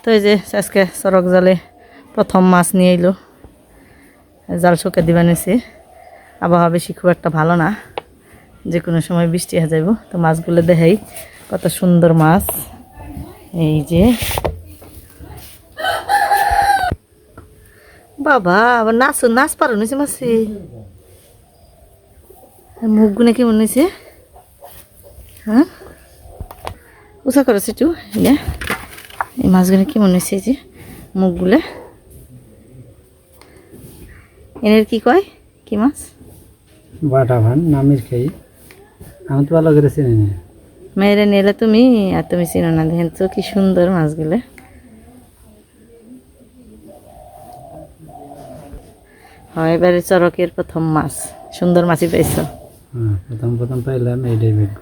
তো এই যে আজকে চরক জালে প্রথম মাছ নিয়ে এলো, জাল শুকে দিবা নিছি। আবহাওয়া বেশি খুব একটা ভালো না, যে কোনো সময় বৃষ্টি হয়ে যাইব। তো মাছগুলো দেখাই, কত সুন্দর মাছ। এই যে বাবা, আবার নাচ পারো নিছে মাছি, মুখগুলো কেমন নিছে। হ্যাঁ, উষা করেছে একটু। এই মাছগুলো কেমন হয়েছে, যে মুখগুলো। এনের কি কয়, কি মাছ? বাটা ভান নামের খাই, আমি তো ভালো করে চিনি না। মেয়েরে নিলে তুমি, আর তুমি চিনো না। দেখেন তো কি সুন্দর মাছগুলো। হয় এবারে চরকের প্রথম মাছ, সুন্দর মাছই পাইছো। প্রথম পাইলাম এইটাই বেগ।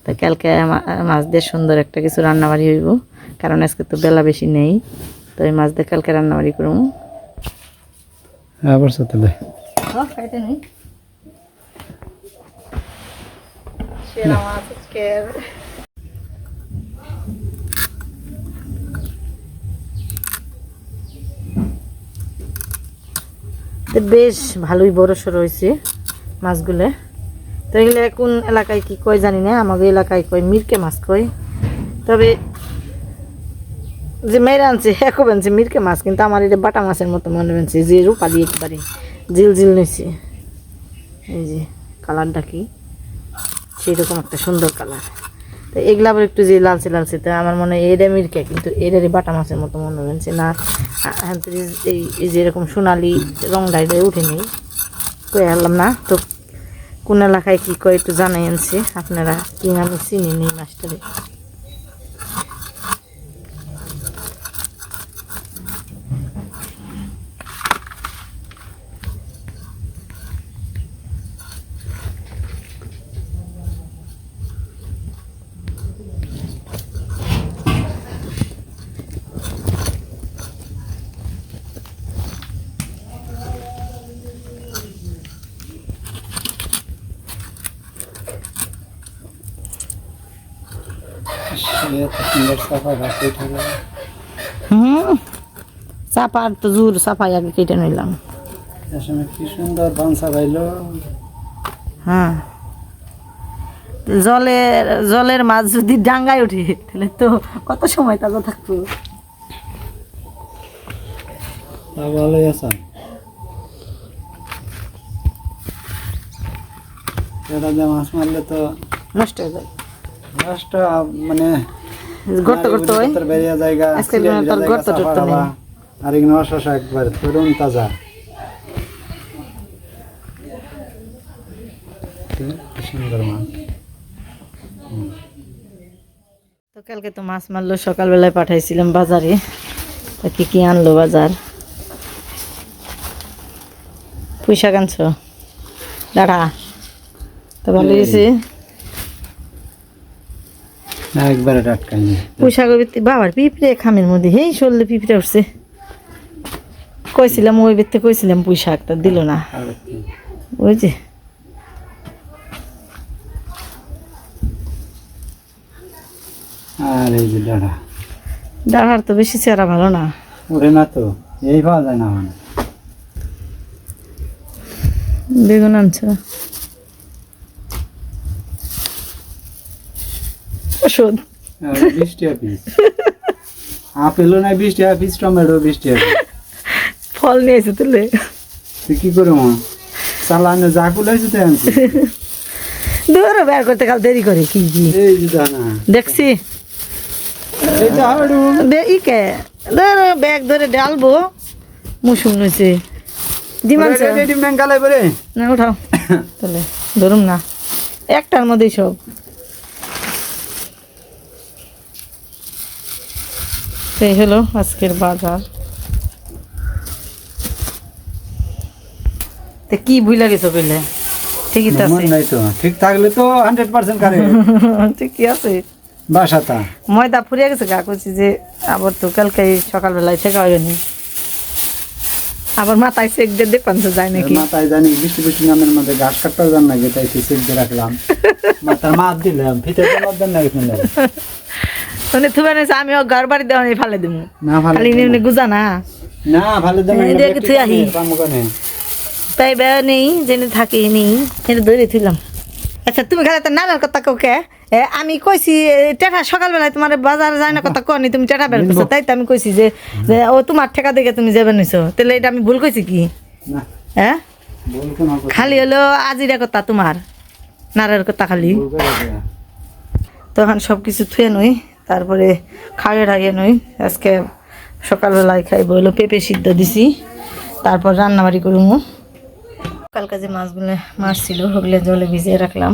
তো কালকে মাছ দিয়ে সুন্দর একটা কিছু রান্নাবাড়ি হইব, কারণ আজকে তো বেলা বেশি নেই। তো এই মাছ দিয়ে কালকে রান্নাবাড়ি করবো। আবার সাথে খাইতে নেই সেরা মাছ আজকে। বেশ ভালোই বড় সড়ো হয়েছে মাছগুলো। তো এগুলো কোন এলাকায় কি কয় জানি না, আমাদের এলাকায় কয় মিরকে মাছ কয়। তবে যে মেয়েরা আনছে একও বানছে মিরকে মাছ, কিন্তু আমার এটা বাটা মাছের মতো মনে বানছে, যে রূপালি একবারে জিল জিল নিয়েছে। এই যে কালারটা কি সেইরকম একটা সুন্দর কালার। তো এগুলা আবার একটু যে লালচে লালচে, তো আমার মনে হয় এটা মিরকে, কিন্তু এটারই বাটা মাছের মতো মনে হচ্ছে না। এই যে এরকম সোনালি রং ডাইডে উঠে নেই, কয়ে আনলাম না। তো কোন এলাকায় কি কয় একটু জানাই আনছে, আপনারা কি নামে চিনি নেই মাছটারে। চাপার তো জোর, চাপাই আগে কেটে নিলাম। কি সুন্দর বাঞ্চা পাইলো। হ্যাঁ, জলের মাছ যদি ডাঙ্গায় ওঠে তাহলে তো কত সময় তাজা থাকবো। ভালোই আছে। মাছ মারলে তো নষ্ট হয়ে যায়, নষ্ট মানে গর্ত করতে হয়। বেরিয়ে জায়গা গর্ত টর্ত নেই। আর এগুলো শশা একবার তরুণ তাজা। সুন্দর মাছ। তো কালকে তো মাছ মারলো, সকালবেলায় পাঠাইছিলাম বাজারে। তা কি কি আনলো বাজার? পুঁই শাক আনছো, দাঁড়া তো ভালো হয়েছে। একবারে টাটকাই পুঁই শাক বাবার পিঁপড়ে খামের মধ্যে, হেই সরলে পিঁপড়ে উঠছে। কইছিলাম ওই বেতে, কইছিলাম পুঁই শাকটা দিল না। ওই যে আর এই যে ডাঁড়া, ডাঁড়ার তো বেশি চেহারা ভালো না, ওরে না তো এই পাওয়া যায় না। মানে বেগুন আনছো, ওষুধ 20 টাকা পিস। আপেলও নাই 20 টাকা পিস, টমেটো 20 টাকা। ফল নিয়ে এসে তুলে তুই কি করে মা চালানো যা কুলাইছে তাই আনছি। দূরে বের করতে কাল দেরি করে কি কি এই যে দানা দেখছি। এই যে হাড়ু ইকে ধরে ব্যাগ ধরে ডালবো, মুসুম নইছে ডিমান্ড ডিম গালাই পরে না। উঠাও তাহলে, ধরুম না একটার মধ্যেই সব। এই হলো আজকের বাজার। কি ভুলে গেছো পেলে? ঠিকই তো আছে, নাই তো ঠিক থাকলে তো 100% কারে ঠিকই আছে। বাসাটা ময়দা ফুরিয়ে গেছে গা, করছি যে আবার তো কালকে সকালবেলায় শেখা হয়নি। আবার মাথায় সেক দিয়ে দেখলাম তো যায় নাকি। মাথায় জানি বৃষ্টি বৃষ্টি নামের মধ্যে ঘাস কাটতে জান না, তাই সেক দিয়ে রাখলাম। মাথার মাছ দিলাম ভিতরে মধ্যে না। মানে থুবে নিছে আমি ঘর বাড়ি দেওয়া নেই ফালে দিব না ভালো খালি নিয়ে গুজা না না ভালো দাম এই দেখ তুই আহি। পামকনে তাই বে নেই জেনে থাকি নেই এটা ধরে থইলাম আচ্ছা তুমি খালি তো নানার কথা কোকে আমি কইছি টেকা সকালবেলায় তোমার বাজার যায় না কথা কনি তুমি টেকা বের করছো তাই তো আমি কইছি যে ও তোমার ঠেকা দেখে তুমি যাবে নিছো তাহলে এটা আমি ভুল কইছি কি না হ্যাঁ বল কোন খালি হলো আজিরা কথা তোমার নারের কথা খালি তখন সব কিছু থুয়ে নই তারপরে খাইয়ে ঠাইয়ে নই আজকে সকালবেলায় খাইব হলো পেঁপে সিদ্ধ দিছি তারপর রান্নাবাড়ি করুম কালকে যে মাছ ছিল ওগুলো জলে ভিজিয়ে রাখলাম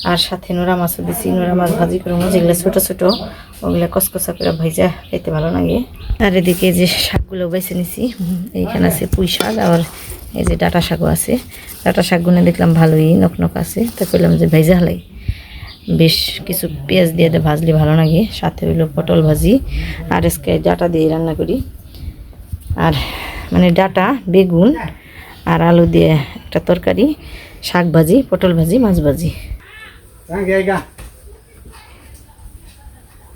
আর সাথে নোরা মাছও দিছি নোরা মাছ ভাজি করুম যেগুলো ছোটো ছোটো ওগুলো কসকসা করে ভাজা খাইতে ভালো লাগে আর এদিকে যে শাকগুলো বেছে নিছি এইখানে আছে পুঁই শাক আর এই যে ডাঁটা শাকও আছে ডাঁটা শাকগুলো দেখলাম ভালোই নক আছে তা কইলাম যে ভেজা হালাই বেশ কিছু পেঁয়াজ দিয়ে ভাজলে ভালো লাগে সাথে হইলো পটল ভাজি আর আজকে ডাঁটা দিয়ে রান্না করি আর মানে ডাঁটা বেগুন আর আলু দিয়ে একটা তরকারি শাক ভাজি পটল ভাজি মাছ ভাজি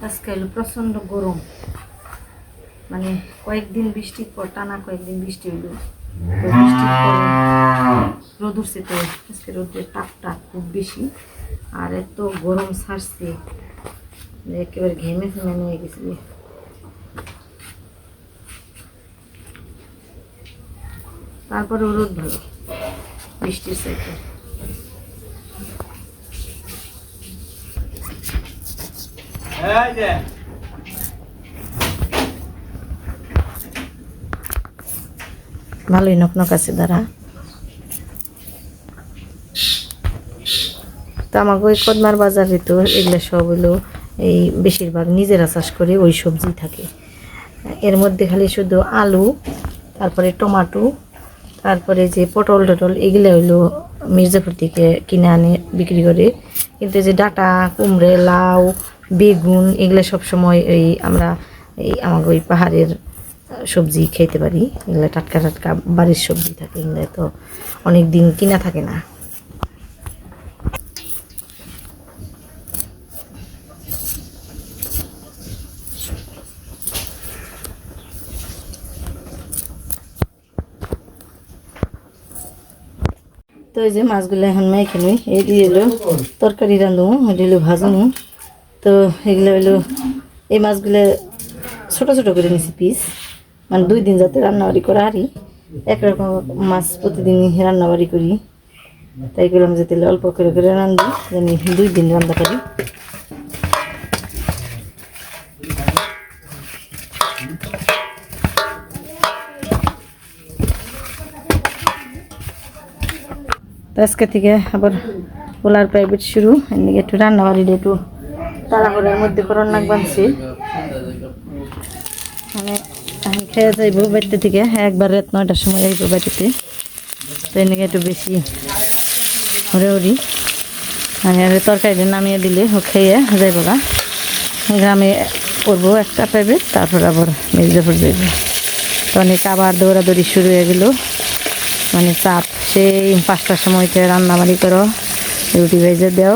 আজকে হলো প্রচণ্ড গরম মানে কয়েকদিন বৃষ্টির পর টানা কয়েকদিন বৃষ্টি হইলো তো বৃষ্টির পরে রোদ উঠছে তো আজকে রোদের তাপটা খুব বেশি আর এত গরম ছাড়ছে একেবারে ঘেমে ফেমে নিয়ে গেছি তারপরে রোদ ভালো বৃষ্টির সাইকেল ভালোই নক আছে দাঁড়া তো আমাকে ওই কদমার বাজারে তো এগুলো সব হলো এই বেশিরভাগ নিজেরা চাষ করে ওই সবজি থাকে এর মধ্যে খালি শুধু আলু তারপরে টমাটো তারপরে যে পটল টটল এগুলো হইলো মির্জাপুর থেকে কিনে আনে বিক্রি করে কিন্তু যে ডাঁটা কুমড়ে লাউ বেগুন এগুলো সবসময় এই আমরা এই আমাকে ওই পাহাড়ের সবজি খেতে পারি এগুলো টাটকা টাটকা বাড়ির সবজি থাকে এগুলো তো অনেক দিন কিনা থাকে না তো এই যে মাছগুলো এখন মেখে নই এই দিয়ে এলো তরকারি রাঁধু এটা হলো ভাজুন তো এগুলো হলো এই মাছগুলো ছোটো ছোটো করে নিছি পিস মানে 2 দিন যাতে রান্নাবাড়ি করা হারি একরকম মাছ প্রতিদিনই রান্নাবাড়ি করি তাই করলাম যে তেলে অল্প করে করে রান্ধি জানি 2 দিন রান্না করি আজকে থেকে আবার পোলার প্রাইভেট শুরু এদিকে একটু রান্নাবাড়িটা একটু তাড়াহুড়োর মধ্যে করন লাগবানছি মানে আমি খেয়ে যাইব বাড়িতে থেকে একবার রাত 9টার সময় যাইব বাড়িতে তো এদিকে একটু বেশি হরে মানে তরকারিটা নামিয়ে দিলে ও খেয়ে যাইব গা গ্রামে করবো একটা প্রাইভেট তারপর আবার মির্জাপুর যাইব তো অনেক আবার দৌড়াদৌড়ি শুরু হয়ে গেল মানে চাপ সেই 5টার সময়তে রান্নাবাড়ি করো রুটি ভেজে দাও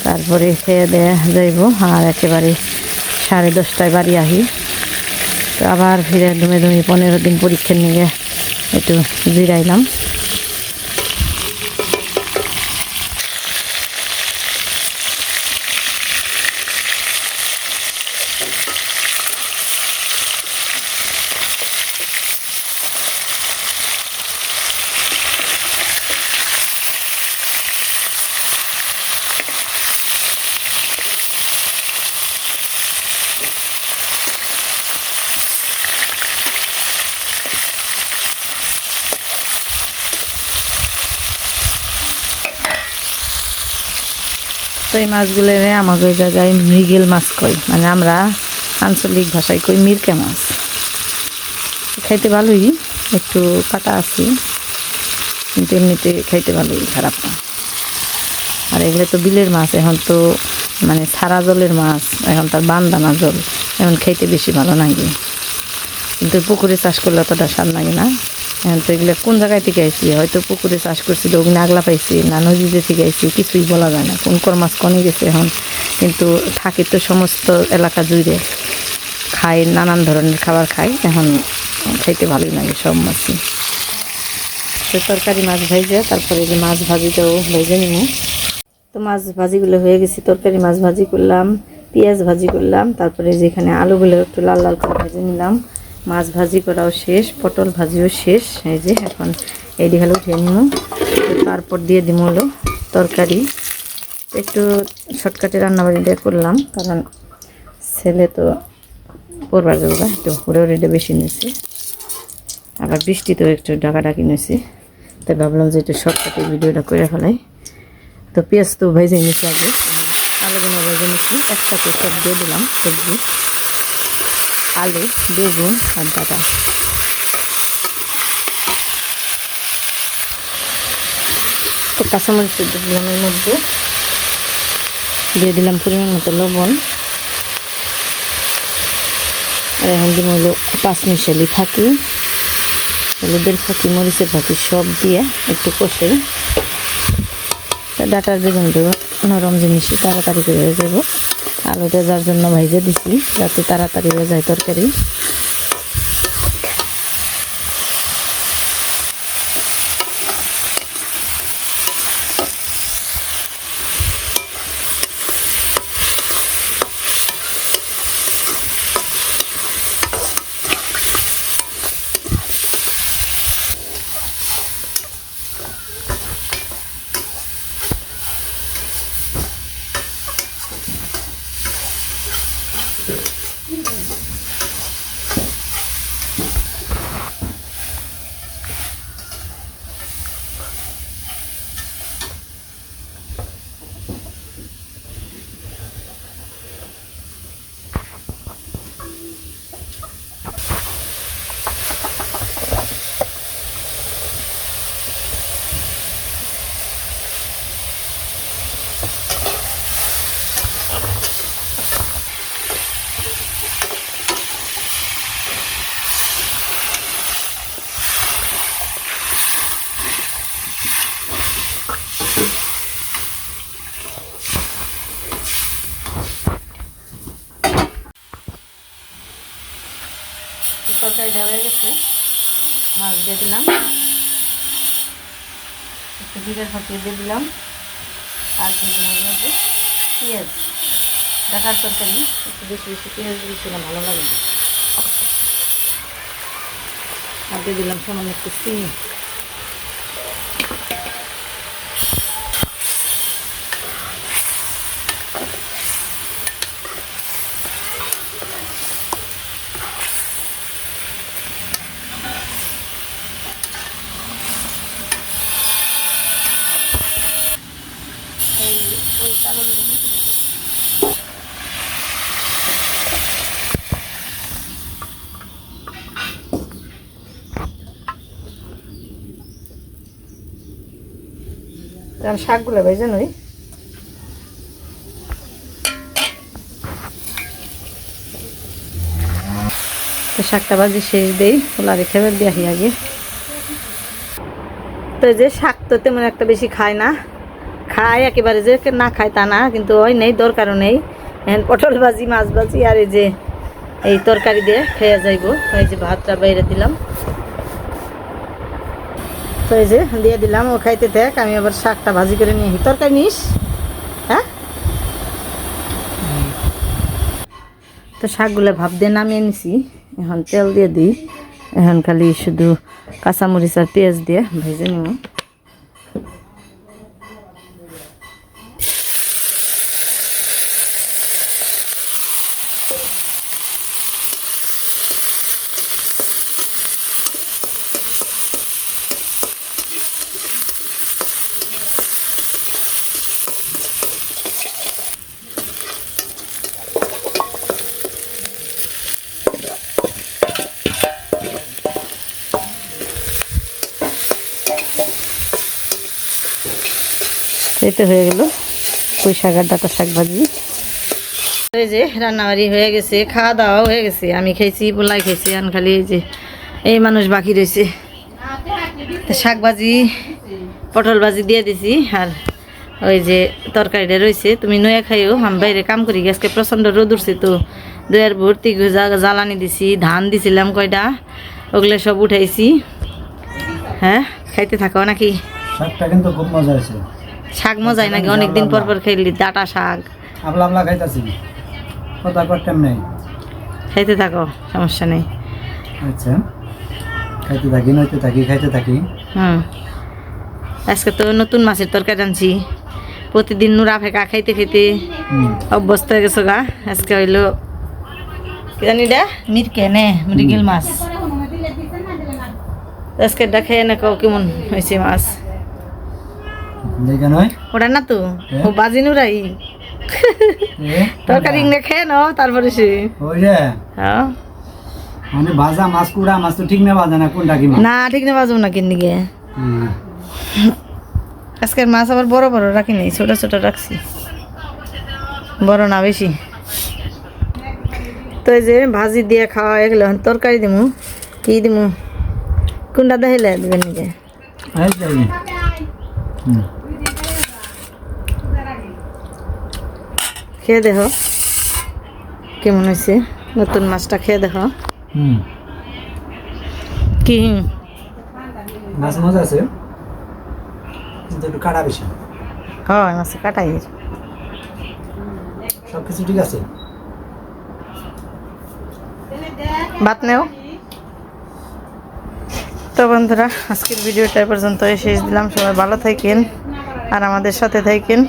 তারপরে খেয়ে দেয়া যাইব আর একেবারে 10:30টায় বাড়ি আহি তো আবার ফিরে ধুমে 15 দিন পরীক্ষা নিয়ে একটু জিরাইলাম তো এই মাছগুলো আমাকে ওই জায়গায় মৃগেল মাছ কই মানে আমরা আঞ্চলিক ভাষায় কই মিরকে মাছ খাইতে ভালোই একটু কাটা আছে কিন্তু এমনিতে খাইতে ভালোই খারাপ না আর এগুলো তো বিলের মাছ এখন তো মানে ছাড়া জলের মাছ এখন তার বান্দানা জল এখন খাইতে বেশি ভালো লাগে কিন্তু পুকুরে চাষ করলে অতটা স্বাদ লাগে না হ্যাঁ, তো এগুলো কোন জায়গায় থেকে আইসি, হয়তো পুকুরে চাষ করছিল ওগুলো আগলা পাইছি না নদীতে থেকে আইসি, কিছুই বলা যায় না কোন কোন মাছ কনে গেছে এখন। কিন্তু থাকে তো সমস্ত এলাকা জুড়ে, খায় নানান ধরনের খাবার খায়, এখন খাইতে ভালোই লাগে সব মাছই। তো তরকারি মাছ ভাজে, তারপরে যে মাছ ভাজিটাও ভেজে নিব। তো মাছ ভাজিগুলো হয়ে গেছে, তরকারি মাছ ভাজি করলাম, পেঁয়াজ ভাজি করলাম, তারপরে যেখানে আলুগুলো একটু লাল লাল করে ভেজে নিলাম, মাছ ভাজি করাও শেষ, পটল ভাজিও শেষ। এই যে এখন এইটি হলো উঠিয়ে নিব, তারপর দিয়ে দিব হলো তরকারি। একটু শর্টকাটে রান্নাবাড়িটা করলাম, কারণ ছেলে তো পড়বার যাবো, একটু হুড়ে হুড়িটা বেশি নিয়েছি, আবার বৃষ্টি তো একটু ডাকাডাকি নিয়েছি, তাই ভাবলাম যে একটু শর্টকাটে ভিডিওটা করে ফেলাই। তো পেঁয়াজ তো ভেজে নিচ্ছি, আগে আলুগুলো ভেজে নিচ্ছি, একসাথে সব দিয়ে দিলাম সবজি, আলু, বেগুন আর ডাটা। তো কাঁচামরিচ দিলাম, এর মধ্যে দিয়ে দিলাম পরিমাণ মতো লবণ, আর এখন দিব হলো 5 মিশালি ফাঁকি, হলুদের ফাঁকি, মরিচের ফাঁকি সব দিয়ে একটু কষে, ডাটার বেগুন দেবো, নরম জিনিসই তাড়াতাড়ি করে হয়ে যাবো। আলুটা যার জন্য ভাইজে দিছি যাতে তাড়াতাড়ি হয়ে যায় তরকারি। তরকারিটা হয়ে গেছে, মাছ দিয়ে দিলাম, একটু জিরার ফাঁকি দিয়ে দিলাম, আর দিয়ে দিলাম যে পেঁয়াজ, ডাটার তরকারি একটু বেশি বেশি পেঁয়াজ দিয়েছিলাম, ভালো লাগে। আর দিয়ে দিলাম সামান্য একটু চিনি। আর শাকগুলো ভেজে নই, তো শাকটা ভাজি শেষ দেই, খোলা রেখে দিয়ে আগে। তো যে শাক তো তেমন একটা বেশি খায় না, খায় একেবারে যে না খায় তা না, কিন্তু ওই নেই, দরকারও নেই। পটল ভাজি, মাছ ভাজি আর এই যে এই তরকারি দিয়ে খেয়ে যাইব। এই যে ভাতটা বাইরে দিলাম, তো এই যে দিয়ে দিলাম, ও খাইতে দেখ, আমি আবার শাকটা ভাজি করে নিয়ে তরকারি নিস। হ্যাঁ, তো শাকগুলো ভাপ দিয়ে নামিয়ে নিছি, এখন তেল দিয়ে দিই, এখন খালি শুধু কাঁচামরিচ আর পেঁয়াজ দিয়ে ভেজে নিব। এই তো হয়ে গেল পুঁই শাক আর ডাঁটা শাক ভাজি। এই যে রান্নাবাড়ি হয়ে গেছে, খাওয়া দাওয়া হয়ে গেছে, আমি খেয়েছি, পোলাই খেয়েছি, আন খালি এই যে এই মানুষ বাকি রয়েছে, তো শাক ভাজি পটল ভাজি দিয়ে দিছি আর ওই যে তরকারিটা রয়েছে তুমি নয়া খাইও আমি বাইরে কাম করি আজকে প্রচণ্ড রোদ উঠছে তো দুয়ার ভর্তি জ্বালানি দিছি ধান দিছিলাম কয়টা ওগুলো সব উঠাইছি হ্যাঁ খাইতে থাকো নাকি শাকটা কিন্তু খুব মজা হয়েছে শাক মজাই নাকি অনেকদিন পর পর খাইলি ডাটা শাক আপলা আপলা খাইতাছি কথা করতাম নেই খাইতে থাকো সমস্যা নেই আচ্ছা খাইতে থাকি নইতে থাকি খাইতে থাকি হুম আজকে তো নতুন মাছের তরকারি আনছি প্রতিদিন নুরা ফেকা খাইতে খাইতে অভ্যস্ত হয়ে গেছো গা আজকে হইলো কি জানি এটা মিরকে নে মৃগেল মাছ আজকে দেখে না কেউ কেমন হয়েছে মাছ দেখে নয় ওটা না তো ও বাজি নুরাই তরকারি ইংনে খেয়ে নাও তারপরে সে ওই রে হ্যাঁ মানে ভাজা মাছ কুড়া মাছ তো ঠিক না ভাজা না কোনটা কি মাছ না ঠিক না বাজবো না কিনে গিয়ে হুম। আজকের মাছ আবার বড় বড় রাখি নাই ছোট ছোট রাখছি বড় না বেশি তো এই যে ভাজি দিয়ে খাওয়া এগুলো তরকারি দিমু কি দিমু কোনটা দেখাইলে দিবেন নিজে এই যাই হুম খেয়ে দেখো কেমন হয়েছে নতুন মাছটা খেয়ে দেখো হুম কি মাছ মজা আছে কিন্তু একটু কাটা বেশি হয় মাছ কাটাই সব কিছু ঠিক আছে ভাত নেও তো বন্ধুরা আজকের ভিডিওটা এ পর্যন্ত শেষ দিলাম সবাই ভালো থাকেন আর আমাদের সাথে থাকেন